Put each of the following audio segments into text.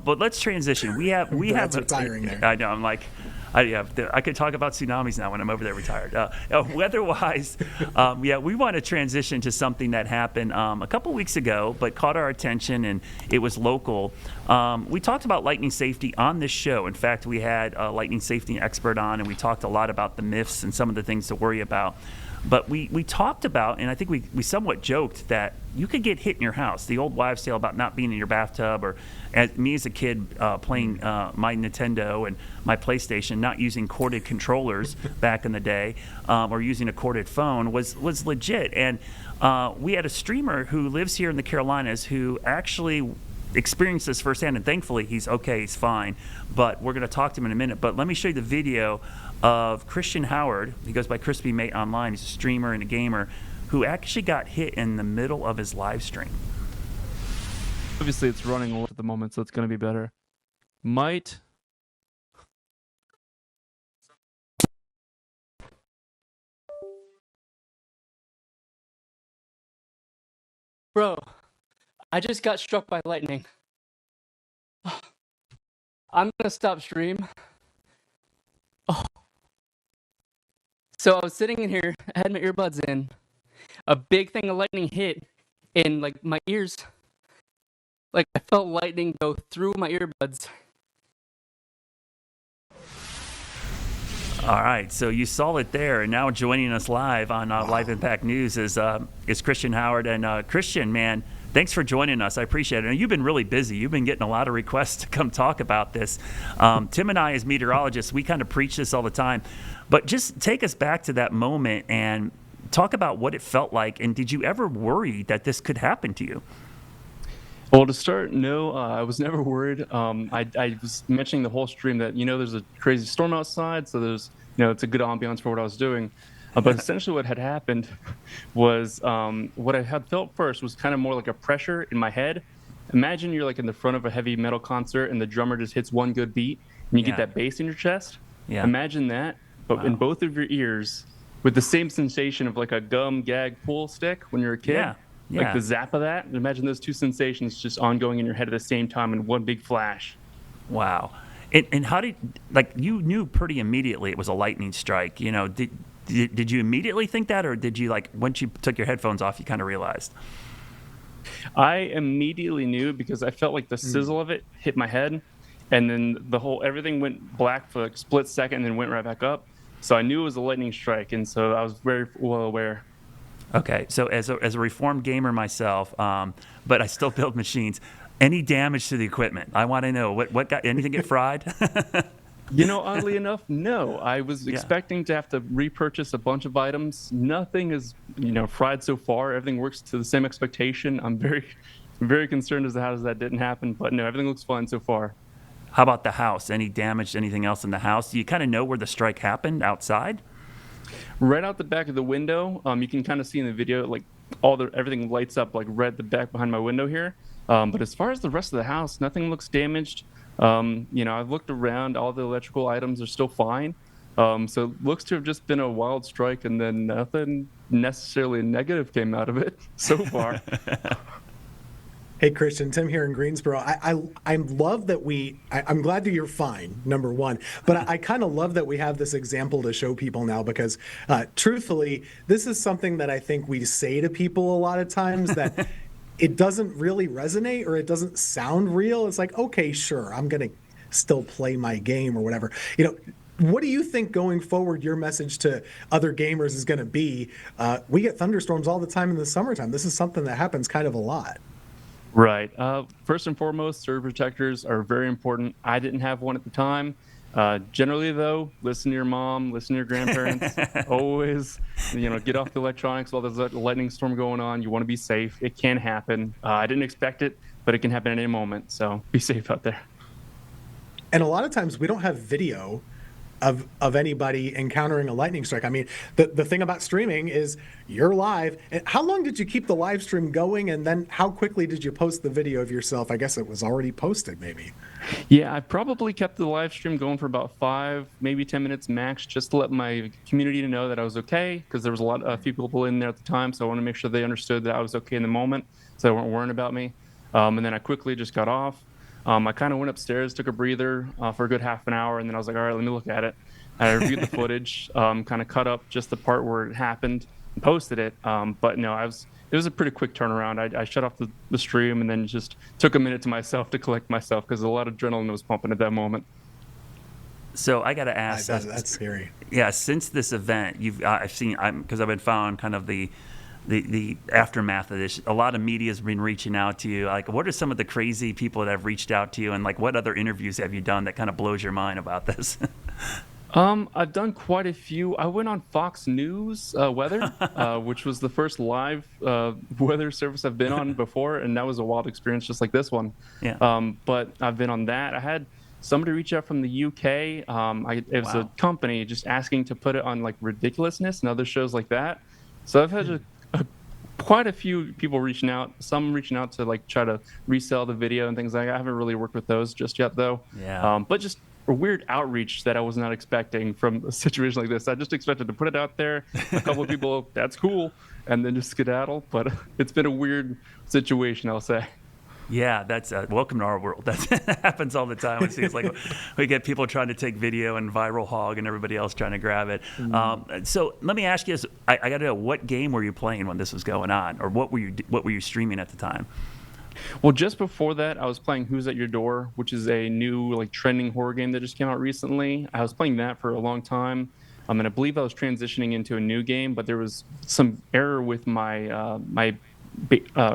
But let's transition. We have Brad's retiring there. I know. I'm like, I could talk about tsunamis now when I'm over there retired. Weather-wise, we want to transition to something that happened a couple weeks ago, but caught our attention, and it was local. We talked about lightning safety on this show. In fact, we had a lightning safety expert on, and we talked a lot about the myths and some of the things to worry about. But we talked about, and I think we somewhat joked that you could get hit in your house. The old wives' tale about not being in your bathtub, or me as a kid playing my Nintendo and my PlayStation, not using corded controllers back in the day, or using a corded phone was legit. And we had a streamer who lives here in the Carolinas who actually experienced this firsthand, and thankfully he's okay, he's fine. But we're going to talk to him in a minute. But let me show you the video of Christian Howard. He goes by Chrispymate online. He's a streamer and a gamer who actually got hit in the middle of his live stream. Obviously, it's running at the moment, so it's going to be better. Might. Bro, I just got struck by lightning. I'm gonna stop stream. Oh. So I was sitting in here, I had my earbuds in. A big thing of lightning hit in like my ears. Like I felt lightning go through my earbuds. All right, so you saw it there, and now joining us live on Live Impact News is Christian Howard. And Christian, man, thanks for joining us. I appreciate it. And you've been really busy. You've been getting a lot of requests to come talk about this. Tim and I, as meteorologists, we kind of preach this all the time. But just take us back to that moment and talk about what it felt like. And did you ever worry that this could happen to you? Well, to start, no, I was never worried. I was mentioning the whole stream that, there's a crazy storm outside, so there's, it's a good ambiance for what I was doing. But essentially what had happened was what I had felt first was kind of more like a pressure in my head. Imagine you're like in the front of a heavy metal concert and the drummer just hits one good beat and you get that bass in your chest. Yeah. Imagine that, but in both of your ears with the same sensation of like a gum gag pull stick when you're a kid. Yeah. Like the zap of that. Imagine those two sensations just ongoing in your head at the same time in one big flash. Wow. And how did, you knew pretty immediately it was a lightning strike. Did you immediately think that, or did you, once you took your headphones off, you kind of realized? I immediately knew because I felt like the sizzle of it hit my head, and then everything went black for a split second and then went right back up. So I knew it was a lightning strike, and so I was very well aware. Okay, so as a reformed gamer myself, but I still build machines. Any damage to the equipment? I want to know what got anything get fried? Oddly enough, no. I was expecting to have to repurchase a bunch of items. Nothing is, fried so far. Everything works to the same expectation. I'm very, very concerned as to how that didn't happen, but no, everything looks fine so far. How about the house? Any damage to anything else in the house? Do you kind of know where the strike happened outside? Right out the back of the window, you can kind of see in the video, everything lights up like red the back behind my window here. But as far as the rest of the house, nothing looks damaged. I've looked around, all the electrical items are still fine. So it looks to have just been a wild strike, and then nothing necessarily negative came out of it so far. Hey, Christian, Tim here in Greensboro. I love that I'm glad that you're fine, number one. But I kind of love that we have this example to show people now because, truthfully, this is something that I think we say to people a lot of times that it doesn't really resonate or it doesn't sound real. It's like, okay, sure, I'm going to still play my game or whatever. What do you think going forward your message to other gamers is going to be? We get thunderstorms all the time in the summertime. This is something that happens kind of a lot. Right. First and foremost, surge protectors are very important. I didn't have one at the time. Generally, though, listen to your mom, listen to your grandparents. Always, get off the electronics while there's a lightning storm going on. You want to be safe. It can happen. I didn't expect it, but it can happen at any moment. So be safe out there. And a lot of times we don't have video of anybody encountering a lightning strike. I mean, the thing about streaming is you're live. And how long did you keep the live stream going? And then how quickly did you post the video of yourself? I guess it was already posted, maybe. Yeah, I probably kept the live stream going for about 5, maybe 10 minutes max, just to let my community know that I was okay, because there was a few people in there at the time, so I want to make sure they understood that I was okay in the moment, so they weren't worrying about me. And then I quickly just got off. I kind of went upstairs, took a breather for a good half an hour, and then I was like, all right, let me look at it. I reviewed the footage, kind of cut up just the part where it happened, and posted it. But no, it was a pretty quick turnaround. I shut off the stream and then just took a minute to myself to collect myself because a lot of adrenaline was pumping at that moment. So I got to ask, That's scary. yeah, since this event, I've seen, because I've been following kind of the aftermath of this. A lot of media has been reaching out to you. Like, what are some of the crazy people that have reached out to you, and like, what other interviews have you done that kind of blows your mind about this? I've done quite a few. I went on Fox News weather, which was the first live weather service I've been on before, and that was a wild experience, just like this one. Yeah. But I've been on that. I had somebody reach out from the UK. It was a company just asking to put it on like Ridiculousness and other shows like that. So I've had quite a few people reaching out. Some reaching out to like try to resell the video and things like that. I haven't really worked with those just yet, though. Yeah. But just a weird outreach that I was not expecting from a situation like this. I just expected to put it out there, a couple of people, that's cool, and then just skedaddle. But it's been a weird situation, I'll say. Yeah, that's welcome to our world. That happens all the time. It seems like we get people trying to take video and viral hog, and everybody else trying to grab it. So let me ask you this: I got to know, what game were you playing when this was going on, or what were you streaming at the time? Well, just before that, I was playing Who's at Your Door, which is a new like trending horror game that just came out recently. I was playing that for a long time. And I believe I was transitioning into a new game, but there was some error with my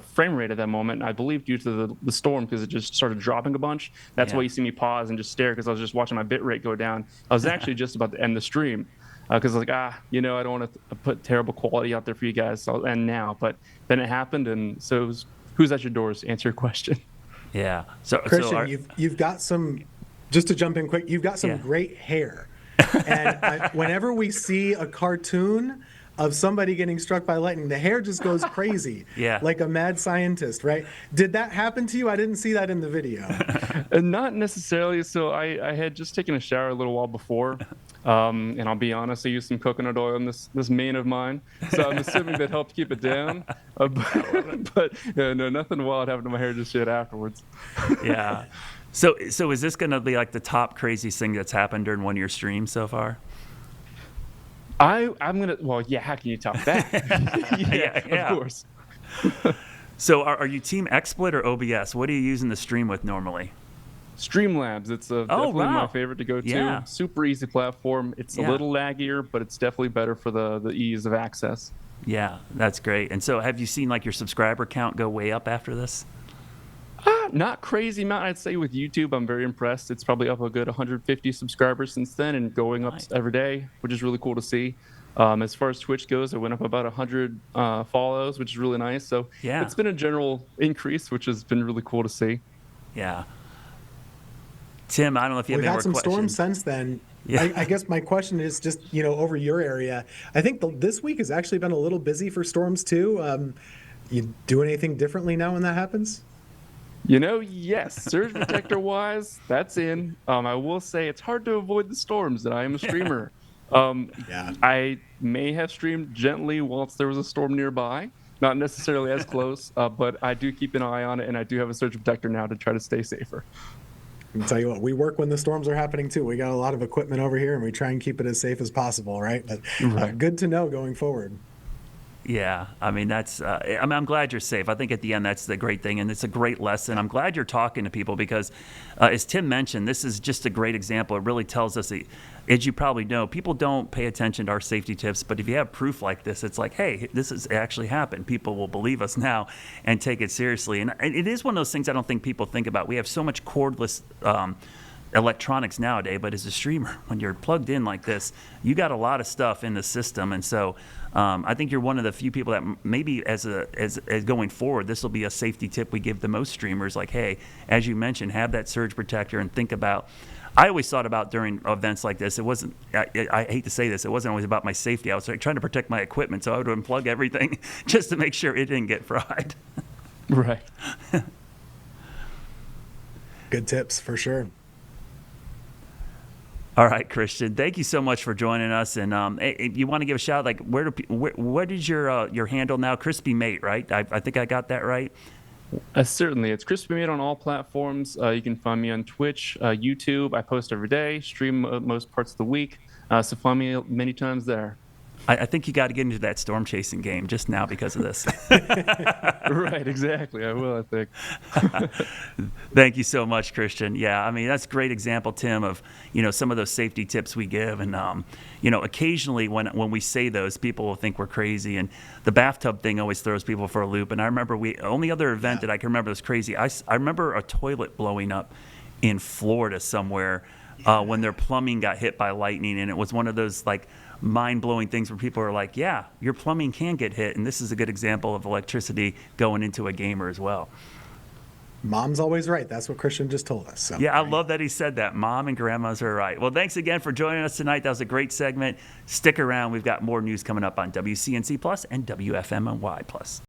frame rate at that moment. I believe due to the storm, because it just started dropping a bunch. That's why you see me pause and just stare, because I was just watching my bit rate go down. I was actually just about to end the stream because I was like, I don't want to put terrible quality out there for you guys. So I'll end now. But then it happened, and so it was Who's at Your Doors, to answer your question. Yeah. So Christian, you've got some. Just to jump in quick, you've got some great hair, and whenever we see a cartoon of somebody getting struck by lightning, the hair just goes crazy, like a mad scientist, right? Did that happen to you? I didn't see that in the video. Not necessarily. So I had just taken a shower a little while before, and I'll be honest, I used some coconut oil on this mane of mine, so I'm assuming that helped keep it down. But no, nothing wild happened to my hair just yet afterwards. Yeah. So is this going to be like the top craziest thing that's happened during one of your streams so far? I'm gonna. Well, yeah. How can you top that? Of course. So are you Team XSplit or OBS? What are you using the stream with normally? Streamlabs. It's definitely my favorite to go to. Yeah. Super easy platform. It's a little laggier, but it's definitely better for the ease of access. Yeah, that's great. And so have you seen like your subscriber count go way up after this? Not crazy amount, I'd say. With YouTube, I'm very impressed. It's probably up a good 150 subscribers since then, and going up every day, which is really cool to see. As far as Twitch goes, it went up about 100 follows, which is really nice. So it's been a general increase, which has been really cool to see. Yeah. Tim, I don't know if you have any more questions. We've had some storms since then. Yeah. I guess my question is just, over your area. I think this week has actually been a little busy for storms too. You do anything differently now when that happens? Yes, surge protector wise, that's in. I will say it's hard to avoid the storms, and I am a streamer. I may have streamed gently whilst there was a storm nearby, not necessarily as close, but I do keep an eye on it, and I do have a surge protector now to try to stay safer. I can tell you what, we work when the storms are happening too. We got a lot of equipment over here, and we try and keep it as safe as possible, right? But good to know going forward. Yeah, I mean, I'm glad you're safe. I think at the end, that's the great thing, and it's a great lesson. I'm glad you're talking to people because, as Tim mentioned, this is just a great example. It really tells us, as you probably know, people don't pay attention to our safety tips, but if you have proof like this, it's like, hey, this has actually happened. People will believe us now and take it seriously. And it is one of those things I don't think people think about. We have so much cordless electronics nowadays, but as a streamer, when you're plugged in like this, you got a lot of stuff in the system, and so I think you're one of the few people that maybe as going forward, this will be a safety tip we give to most streamers. Like, hey, as you mentioned, have that surge protector and think about. I always thought about during events like this. It wasn't. I hate to say this. It wasn't always about my safety. I was trying to protect my equipment, so I would unplug everything just to make sure it didn't get fried. Right. Good tips for sure. All right, Christian. Thank you so much for joining us. And you want to give a shout? Like, what is your handle now? Chrispymate, right? I think I got that right. Certainly, it's Chrispymate on all platforms. You can find me on Twitch, YouTube. I post every day, stream most parts of the week. So find me many times there. I think you got to get into that storm chasing game just now because of this. Right, exactly. I will, I think. Thank you so much, Christian. Yeah, I mean, that's a great example, Tim, of, some of those safety tips we give. And, occasionally when we say those, people will think we're crazy. And the bathtub thing always throws people for a loop. And I remember only other event that I can remember was crazy. I remember a toilet blowing up in Florida somewhere when their plumbing got hit by lightning. And it was one of those, like, mind-blowing things where people are like, yeah, your plumbing can get hit, and this is a good example of electricity going into a gamer as well. Mom's always right. That's what Christian just told us. So, yeah, I love that he said that. Mom and grandmas are right. Well, thanks again for joining us tonight. That was a great segment. Stick around. We've got more news coming up on WCNC Plus and WFMY Plus.